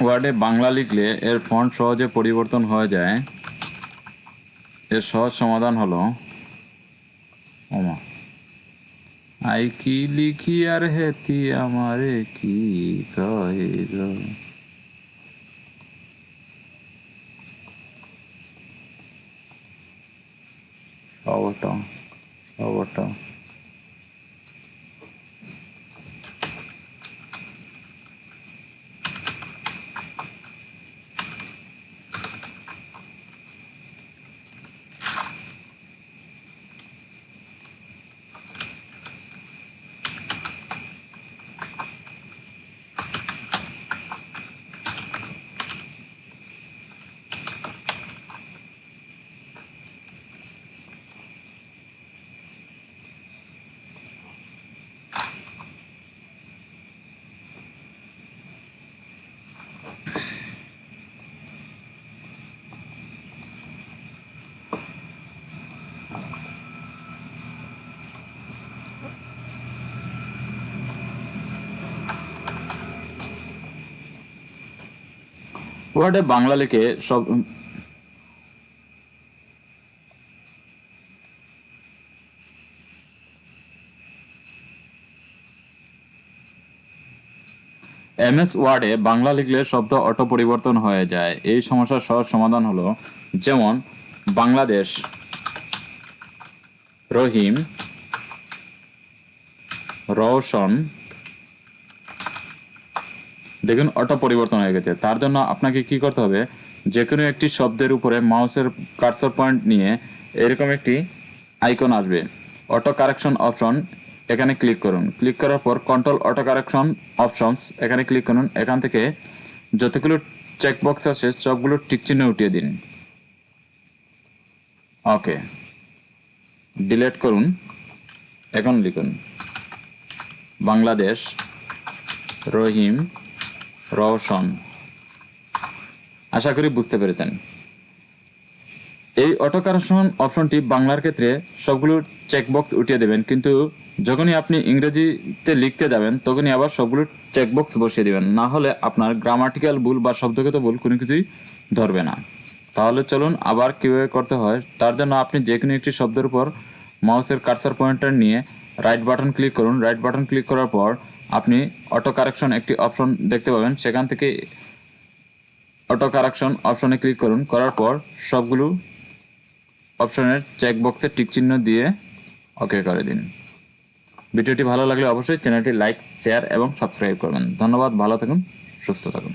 ওয়ার্ডে বাংলা লিখলে এর ফন্ট সহজে পরিবর্তন হয়ে যায়। এর সহজ সমাধান হলো ওমা আই কি লিখি আর হেতি আমারে কি কহে গো। খবরটা খবরটা ওয়ার্ডে বাংলা লিখে সব এমএস ওয়ার্ডে বাংলা লিখলে শব্দ অটো পরিবর্তন হয়ে যায়। এই সমস্যার সহজ সমাধান হলো, যেমন বাংলাদেশ, রহিম, রওশন। দেখুন অটো পরিবর্তন হয়ে গেছে। তার জন্য আপনাকে কি করতে হবে, যে কোনো একটি শব্দের উপরে মাউসের কার্সর পয়েন্ট নিয়ে এরকম একটি আইকন আসবে, অটো কারেকশন অপশন, এখানে ক্লিক করুন। ক্লিক করার পর কন্ট্রোল অটো কারেকশন অপশনস এখানে ক্লিক করুন। এখান থেকে যতগুলো চেকবক্স আছে সবগুলো টিক চিহ্ন উঠিয়ে দিন। ওকে, ডিলিট করুন। এখন লিখুন বাংলাদেশ, রহিম, রওশন। আশা করি বুঝতে পেরেছেন। এই অটো কারেকশন অপশনটি বাংলার ক্ষেত্রে সবগুলো চেকবক্স উঠিয়ে দেবেন, কিন্তু যখনই আপনি ইংরেজিতে লিখতে যাবেন তখনই আবার সবগুলো চেকবক্স বসিয়ে দেবেন, না হলে আপনার গ্রামাটিক্যাল ভুল বা শব্দগত ভুল কোনো কিছুই ধরবে না। তাহলে চলুন আবার কীভাবে করতে হয়। তার জন্য আপনি যে কোনো একটি শব্দের উপর মাউসের কার্সার পয়েন্টার নিয়ে রাইট বাটন ক্লিক করুন। রাইট বাটন ক্লিক করার পর আপনি অটো কারেকশন একটি অপশন দেখতে পাবেন, সেখান থেকে অটো কারেকশন অপশনে ক্লিক করুন। করার পর সবগুলো অপশনের চেকবক্সে টিক চিহ্ন দিয়ে ওকে করে দিন। ভিডিওটি ভালো লাগলে অবশ্যই চ্যানেলটি লাইক, শেয়ার এবং সাবস্ক্রাইব করবেন। ধন্যবাদ, ভালো থাকুন, সুস্থ থাকুন।